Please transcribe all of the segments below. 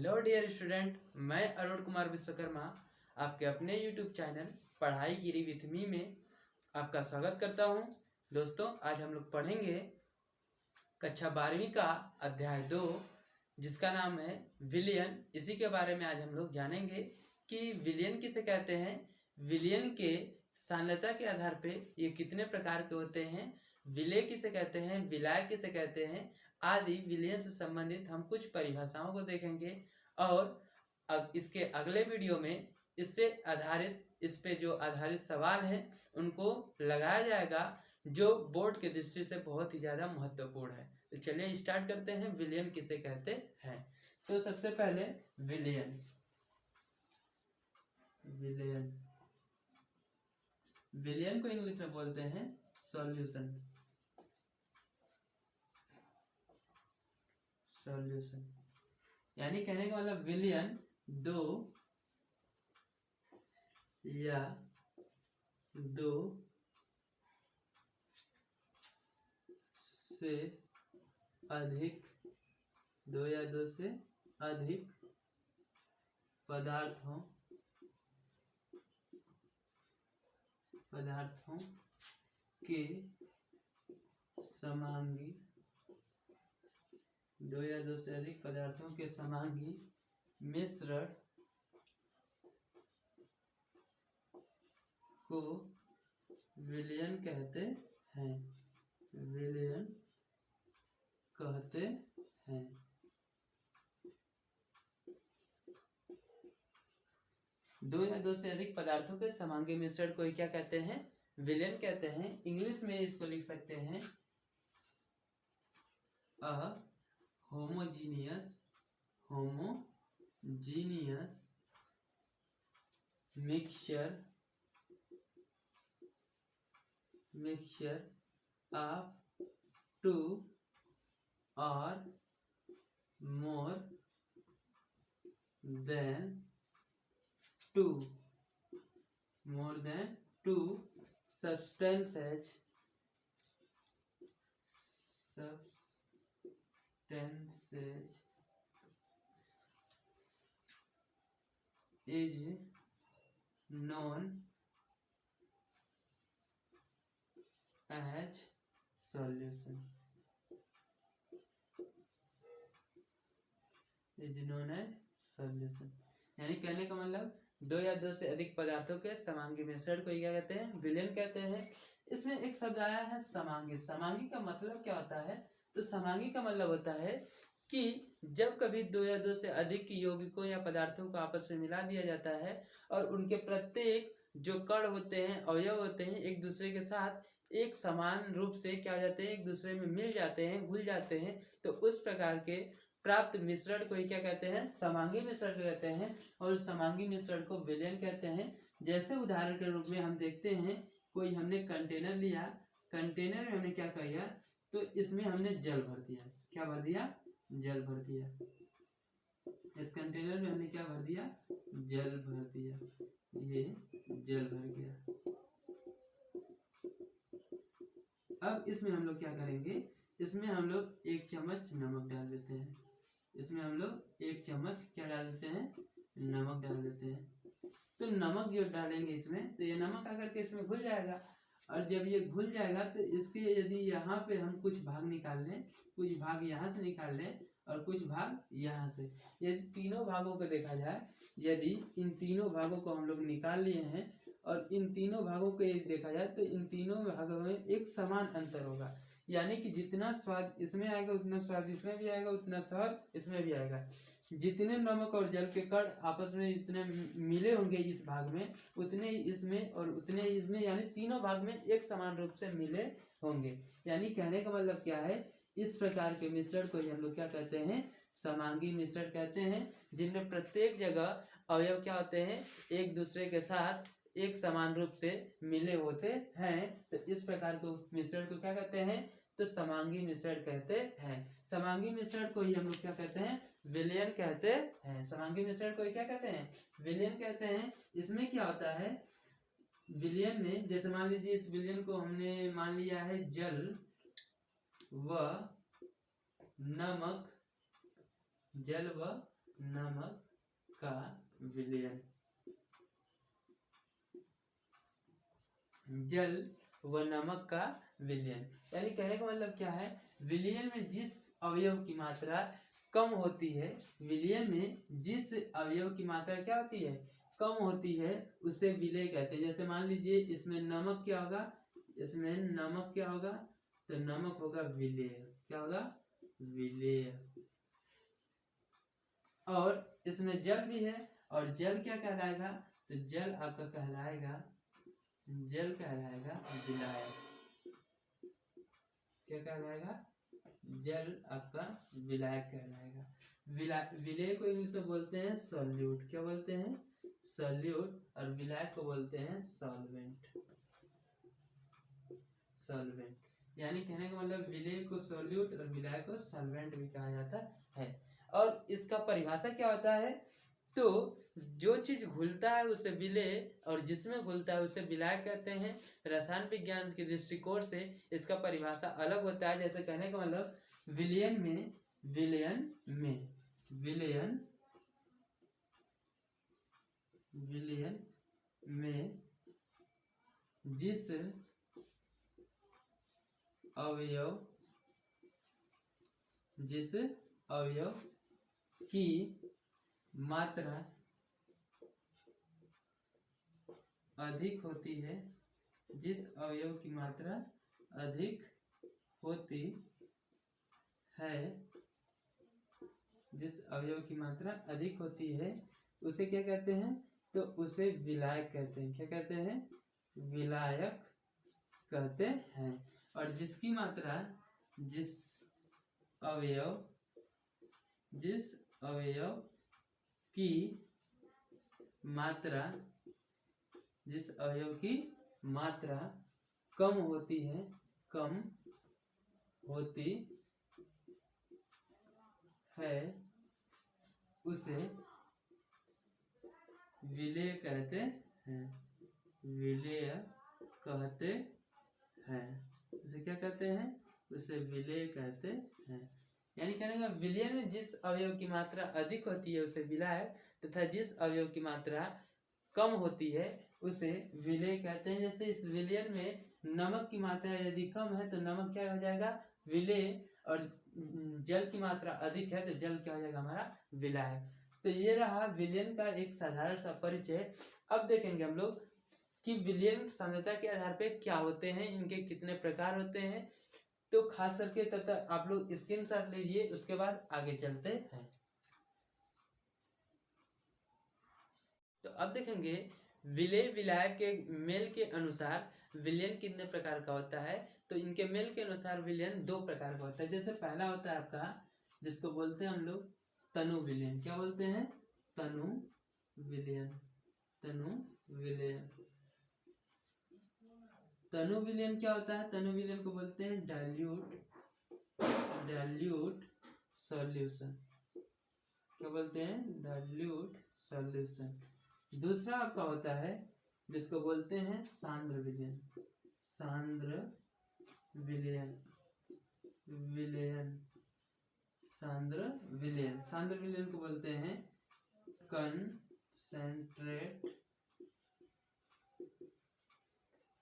Hello dear student, मैं अरुण कुमार विश्वकर्मा आपके अपने यूट्यूब चैनल पढ़ाई गिरी विथ मी में आपका स्वागत करता हूं। दोस्तों, आज हम लोग पढ़ेंगे कक्षा 12वीं का अध्याय 2 जिसका नाम है विलयन। इसी के बारे में आज हम लोग जानेंगे कि विलयन किसे कहते हैं, विलयन के सांद्रता के आधार पे ये कितने प्रकार के होते हैं, विलय किसे कहते हैं, विलाय किसे कहते हैं आदि विलयन से संबंधित हम कुछ परिभाषाओं को देखेंगे। और अब इसके अगले वीडियो में इससे आधारित इस पे जो आधारित सवाल हैं उनको लगाया जाएगा जो बोर्ड के दृष्टि से बहुत ही ज़्यादा महत्वपूर्ण है। तो चलिए स्टार्ट करते हैं, विलयन किसे कहते हैं। तो सबसे पहले विलयन विलयन विलयन को इंग्लिश में बोलते हैं सॉल्यूशन। सॉल्यूशन यानी कहने का मतलब विलयन दो या दो से अधिक पदार्थों के समांगी दो से अधिक पदार्थों के समांगी मिश्रण को विलयन कहते हैं। विलयन कहते हैं। दो से अधिक पदार्थों के समांगी मिश्रण को क्या कहते हैं, विलयन कहते हैं। इंग्लिश में इसको लिख सकते हैं होमोजीनियस मिक्सचर ऑफ टू और more than two substances is known as solution। यानी कहने का मतलब दो या दो से अधिक पदार्थों के समांगी मिश्रण को क्या कहते हैं, विलयन कहते हैं। इसमें एक शब्द आया है समांगी। समांगी का मतलब क्या होता है, तो समांगी का मतलब होता है कि जब कभी दो या दो से अधिक यौगिकों या पदार्थों को आपस में मिला दिया जाता है और उनके प्रत्येक जो कण होते हैं, अवयव होते हैं, एक दूसरे के साथ एक समान रूप से क्या हो जाते हैं, एक दूसरे में मिल जाते हैं, घुल जाते हैं, तो उस प्रकार के प्राप्त मिश्रण को ही क्या कहते हैं, समांगी मिश्रण कहते हैं। और समांगी मिश्रण को विलयन कहते हैं। जैसे उदाहरण के रूप में हम देखते हैं, कोई हमने कंटेनर लिया, कंटेनर में हमने क्या किया, तो इसमें हमने जल भर दिया। क्या भर दिया, जल भर दिया। इस कंटेनर में हमने क्या भर दिया, जल भर दिया। ये जल भर गया। अब इसमें हम लोग क्या करेंगे, इसमें हम लोग 1 चम्मच नमक डाल देते हैं। इसमें हम लोग 1 चम्मच क्या डाल देते हैं, नमक डाल देते हैं। तो नमक जो डालेंगे इसमें, तो ये नमक आकर के इसमें घुल जाएगा। और जब ये घुल जाएगा तो इसके यदि यहाँ पे हम कुछ भाग निकाल लें, कुछ भाग यहाँ से निकाल लें और कुछ भाग यहाँ से, यदि तीनों भागों को देखा जाए, यदि इन तीनों भागों को हम लोग निकाल लिए हैं और इन तीनों भागों को यदि देखा जाए तो इन तीनों भागों में एक समान अंतर होगा। यानी कि जितना स्वाद इसमें आएगा उतना स्वाद इसमें भी आएगा, उतना स्वाद इसमें भी आएगा। जितने नमक और जल के कण आपस में इतने मिले होंगे इस भाग में, उतने इसमें और उतने इसमें, यानी तीनों भाग में एक समान रूप से मिले होंगे। यानी कहने का मतलब क्या है, इस प्रकार के मिश्रण को हम लोग क्या कहते हैं, समांगी मिश्रण कहते हैं, जिनमें प्रत्येक जगह अवयव क्या होते हैं, एक दूसरे के साथ एक समान रूप से मिले होते हैं। तो इस प्रकार को मिश्रण को क्या कहते हैं, तो समांगी मिश्रण कहते हैं। समांगी मिश्रण को ही हम लोग क्या कहते हैं, विलयन कहते हैं। समांगी मिश्रण को ही क्या कहते हैं, विलयन कहते हैं। इसमें क्या होता है, विलयन में जैसे मान लीजिए इस विलयन को हमने मान लिया है जल व नमक, जल व नमक का विलयन। जल व नमक का विलयन, यानी कहने का मतलब क्या है, विलयन में जिस अवयव की मात्रा कम होती है, विलयन में जिस अवयव की मात्रा क्या होती है, कम होती है, उसे विलेय कहते हैं। जैसे मान लीजिए इसमें नमक क्या होगा, इसमें नमक क्या होगा, तो नमक होगा विलेय। क्या होगा, विलेय। और इसमें जल भी है, और जल क्या कहलाएगा, तो जल आपका कहलाएगा, जल कहलाएगा विलायक। क्या कहलाएगा, जल आपका विलायक कहलाएगा। विलेय को इंग्लिश में बोलते हैं सॉल्यूट। क्या बोलते हैं, सॉल्यूट। और विलायक को बोलते हैं सॉल्वेंट। सॉल्वेंट, यानी कहने का मतलब विलेय को सॉल्यूट और विलायक को सॉल्वेंट भी कहा जाता है। और इसका परिभाषा क्या होता है, तो जो चीज घुलता है उसे विलेय और जिसमें घुलता है उसे विलायक कहते हैं। रसायन विज्ञान के दृष्टिकोण से इसका परिभाषा अलग होता है। जैसे कहने का मतलब विलयन में जिस अवयव की मात्रा अधिक होती है, जिस अवयव की मात्रा अधिक होती है, जिस अवयव की मात्रा अधिक होती है उसे क्या कहते हैं, तो उसे विलायक कहते हैं। क्या कहते हैं, विलायक कहते हैं। और जिसकी मात्रा, जिस अवयव की मात्रा, जिस अवयव की मात्रा कम होती है, कम होती है, उसे विलेय कहते हैं। विलेय कहते हैं, उसे क्या कहते हैं, उसे विलेय कहते हैं। यानी कहने का विलयन में जिस अवयव की मात्रा अधिक होती है उसे विलायक, तथा जिस अवयव की मात्रा कम होती है उसे विलेय कहते हैं। जैसे इस विलयन में नमक की मात्रा यदि कम है तो नमक क्या हो जाएगा, विलेय, और जल की मात्रा अधिक है तो जल क्या हो जाएगा, हमारा विलायक। तो ये रहा विलयन का एक साधारण सा परिचय। अब देखेंगे हम लोग कि विलयन सांद्रता के आधार पे क्या होते हैं, इनके कितने प्रकार होते हैं। तो खास करके तब तक आप लोग स्क्रीनशॉट लीजिए, उसके बाद आगे चलते हैं। तो अब देखेंगे विलेय विलायक के मेल के अनुसार विलयन कितने प्रकार का होता है। तो इनके मेल के अनुसार विलयन दो प्रकार का होता है। जैसे पहला होता है आपका, जिसको बोलते हैं हम लोग तनु विलयन। क्या बोलते हैं, तनु विलयन। तनु विलयन, तनु विलयन क्या होता है, तनु विलयन को बोलते हैं डाइल्यूट सॉल्यूशन। क्या बोलते हैं, डाइल्यूट सॉल्यूशन। दूसरा आपका होता है जिसको बोलते हैं सांद्र विलयन। सांद्र विलयन, सांद्र विलयन। सांद्र विलयन को बोलते हैं कंसेंट्रेट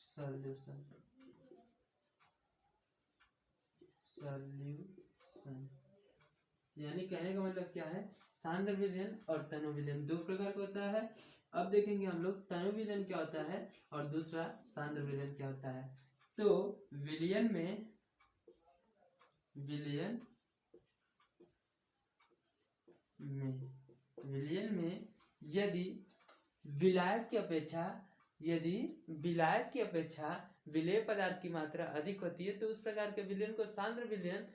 सॉल्यूशन। यानी कहने का मतलब क्या है, सांद्र विलयन और तनु विलयन दो प्रकार का होता है। अब देखेंगे हम लोग तनु विलयन क्या होता है और दूसरा सांद्र विलयन क्या होता है। तो विलयन में यदि विलायक की अपेक्षा विलेय पदार्थ की मात्रा अधिक होती है तो उस प्रकार के विलयन को सांद्र विलयन,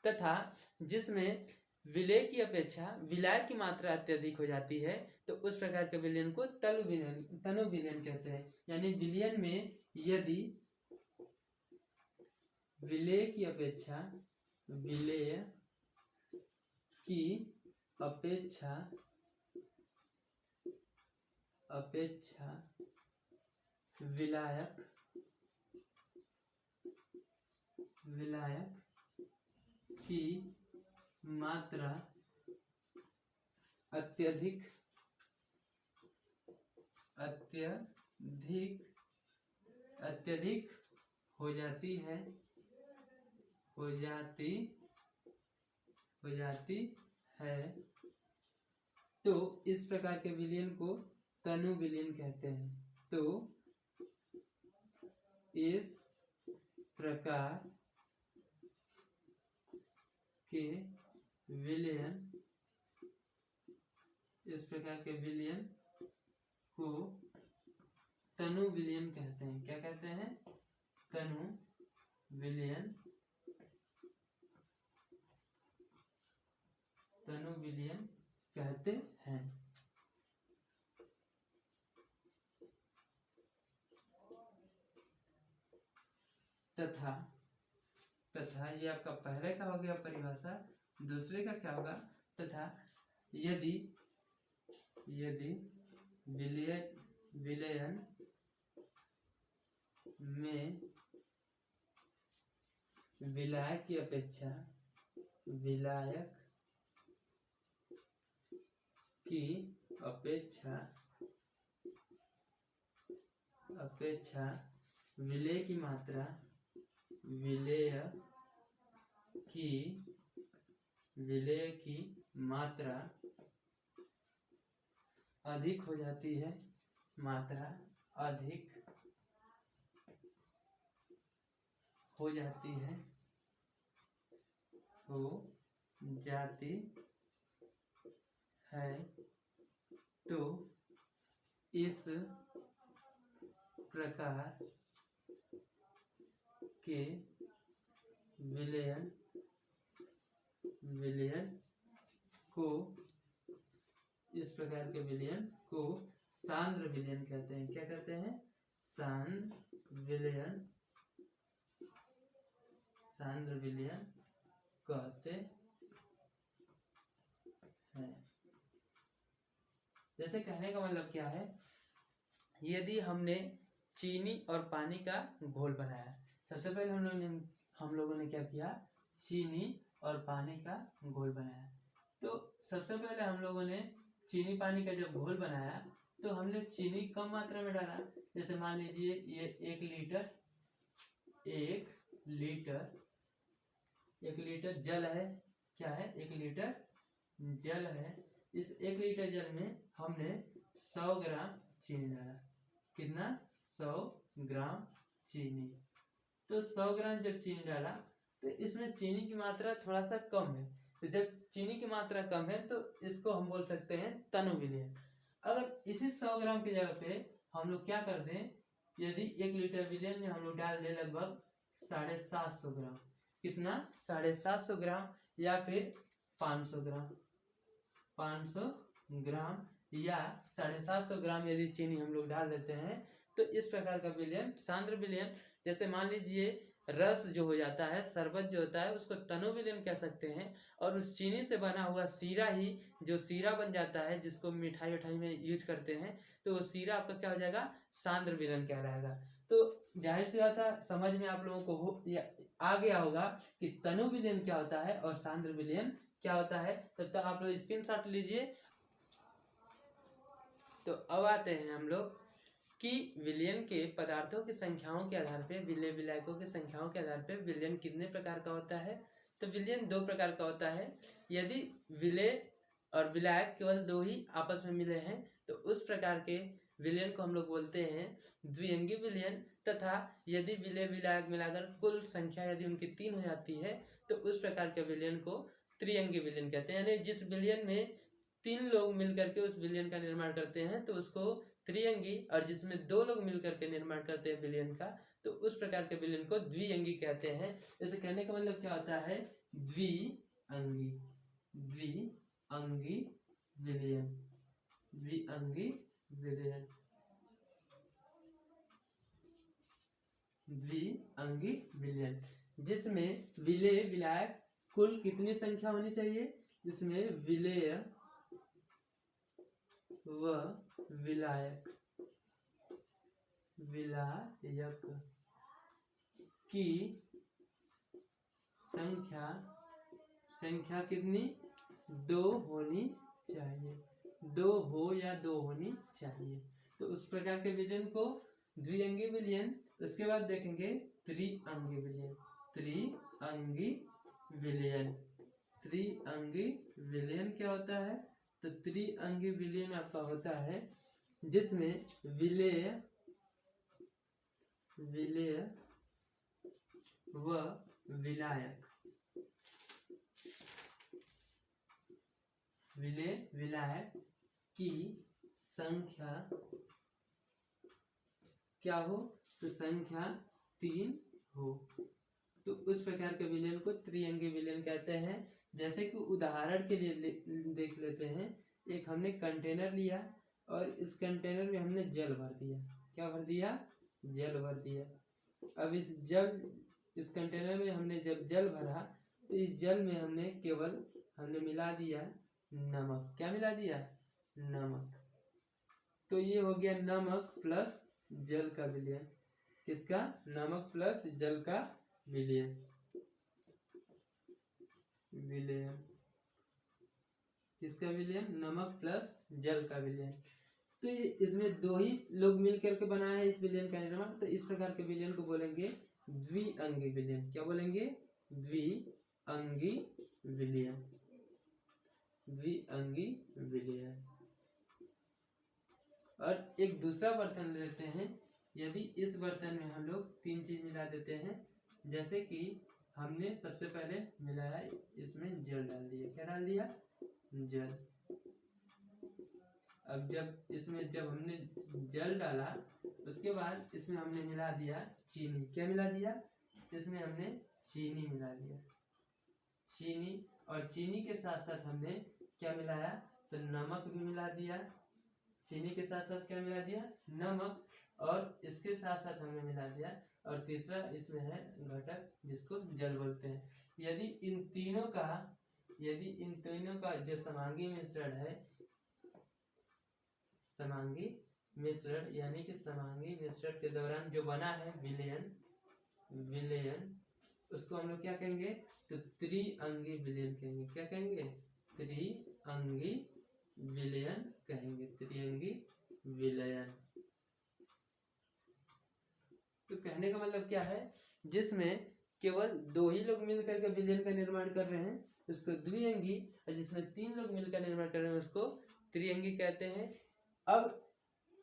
तथा जिसमें विलेय की अपेक्षा विलायक की मात्रा अत्यधिक हो जाती है तो उस प्रकार के विलयन को तनु विलयन कहते हैं। यानी विलयन में यदि विलेय की अपेक्षा विलायक की मात्रा अत्यधिक अत्यधिक हो जाती है, हो जाती है, तो इस प्रकार के विलयन को तनु विलयन कहते हैं। तो इस प्रकार के विलयन को तनु विलयन कहते हैं। क्या कहते हैं? तनु विलयन कहते हैं। तथा ये आपका पहले का हो गया परिभाषा। दूसरे का क्या होगा? तथा यदि विलयन में विलायक की अपेक्षा विलेय की मात्रा अधिक हो जाती है, तो इस प्रकार के विलयन को सांद्र विलयन कहते हैं। क्या कहते हैं? सांद्र विलयन कहते हैं। जैसे कहने का मतलब क्या है? यदि हमने चीनी और पानी का घोल बनाया, सबसे पहले हम लोगों ने क्या किया? चीनी और पानी का घोल बनाया। तो सबसे पहले हम लोगों ने चीनी पानी का जब घोल बनाया तो हमने चीनी कम मात्रा में डाला। जैसे मान लीजिए ये 1 लीटर जल है। क्या है? 1 लीटर जल है। इस 1 लीटर जल में हमने 100 ग्राम चीनी डाला। कितना? 100 ग्राम चीनी। तो 100 ग्राम जब चीनी डाला तो इसमें चीनी की मात्रा थोड़ा सा कम है। तो जब चीनी की मात्रा कम है तो इसको हम बोल सकते हैं तनु विलयन। अगर इसी 100 ग्राम की जगह पे हम लोग क्या कर दें? यदि 1 लीटर विलयन में हम लोग डाल दें लगभग 750 ग्राम। कितना? 750 ग्राम या फिर 500 ग्राम या 750 ग्राम यदि चीनी हम लोग डाल देते हैं तो इस प्रकार का विलयन सांद्र विलयन। जैसे मान लीजिए रस जो हो जाता है, शरबत जो होता है, उसको तनु विलयन कह सकते हैं। और उस चीनी से बना हुआ सीरा ही जो सीरा बन जाता है, जिसको मिठाई में यूज करते हैं, तो वो सीरा आपका क्या हो जाएगा? सांद्र विलयन कहलाएगा। तो जाहिर सी बात है, समझ में आप लोगों को आ गया होगा कि तनु विलयन क्या होता है और सांद्र विलयन क्या होता है। तब तक आप लोग स्क्रीनशॉट लीजिए। तो अब आते हैं हम लोग कि विलयन के पदार्थों की संख्याओं के आधार पे, विलेय विलायकों की संख्याओं के आधार पे विलयन कितने प्रकार का होता है। तो विलयन 2 प्रकार का होता है। यदि विलेय और विलायक केवल 2 ही आपस में मिले हैं तो उस प्रकार के विलयन को हम लोग बोलते हैं द्विअंगी विलयन। तथा यदि विलेय विलायक मिलाकर कुल संख्या यदि उनकी 3 हो जाती है तो उस प्रकार के विलयन को त्रिअंगी विलयन कहते हैं। यानी जिस विलयन में 3 लोग मिलकर के उस विलयन का निर्माण करते हैं तो उसको त्रिअंगी, और जिसमें 2 लोग मिलकर के निर्माण करते हैं विलयन का तो उस प्रकार के विलयन को द्विअंगी कहते हैं। इसे कहने का मतलब क्या होता है? द्विअंगी विलयन। द्विअंगी विलयन जिसमें विलेय विलायक कुल कितनी संख्या होनी चाहिए? जिसमें विलेय व विलायक की संख्या कितनी? 2 होनी चाहिए। दो हो या दो होनी चाहिए। तो उस प्रकार के विलयन को द्विअंगी विलयन। उसके बाद देखेंगे त्रिअंगी विलयन। त्रिअंगी विलयन, त्रिअंगी विलयन क्या होता है? तो त्रिअंगी विलयन आपका होता है जिसमें विलेय, विलेय व विलायक, विलेय विलायक की संख्या क्या हो? तो संख्या 3 हो। तो उस प्रकार के विलयन को त्रिअंगी विलयन कहते हैं। जैसे कि उदाहरण के लिए देख लेते हैं। एक हमने कंटेनर लिया और इस कंटेनर में हमने जल भर दिया। क्या भर दिया? जल भर दिया। अब इस कंटेनर में हमने जब जल भरा तो इस जल में हमने मिला दिया नमक। क्या मिला दिया? नमक। तो ये हो गया नमक प्लस जल का विलयन। किसका? नमक प्लस जल का विलयन। विलयन किसका विलयन? नमक प्लस जल का विलयन। तो इसमें दो ही लोग मिल करके बनाए हैं इस विलयन का निर्माण। तो इस प्रकार के विलयन को बोलेंगे द्विअंगी विलयन। क्या बोलेंगे? द्विअंगी विलयन। द्विअंगी विलयन। और एक दूसरा बर्तन लेते हैं। यदि इस बर्तन में हम लोग 3 चीज मिला देते हैं, जैसे कि हमने सबसे पहले मिलाया, इसमें जल डाल दिया। क्या डाल दिया? जल। अब जब हमने जल डाला उसके बाद इसमें हमने मिला दिया चीनी। क्या मिला दिया? इसमें हमने चीनी मिला दिया। चीनी, और चीनी के साथ साथ हमने क्या मिलाया? तो नमक भी मिला दिया। चीनी के साथ साथ क्या मिला दिया? नमक। और इसके साथ साथ हमने मिला दिया, और तीसरा इसमें है घटक जिसको जल बोलते हैं। यदि इन तीनों का जो समांगी मिश्रण है, समांगी मिश्रण यानी कि समांगी मिश्रण के दौरान जो बना है विलयन, उसको हम लोग क्या कहेंगे? तो त्रिअंगी विलयन कहेंगे। क्या कहेंगे? त्रिअंगी विलयन कहेंगे। त्रिअंगी विलयन। तो कहने का मतलब क्या है? जिसमें केवल 2 ही लोग मिलकर के विलयन का निर्माण कर रहे हैं उसको द्विअंगी, और जिसमें 3 लोग मिलकर निर्माण कर रहे हैं उसको त्रिअंगी कहते हैं। अब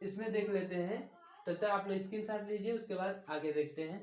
इसमें देख लेते हैं, तब तक आप लोग स्क्रीनशॉट लीजिए, उसके बाद आगे देखते हैं।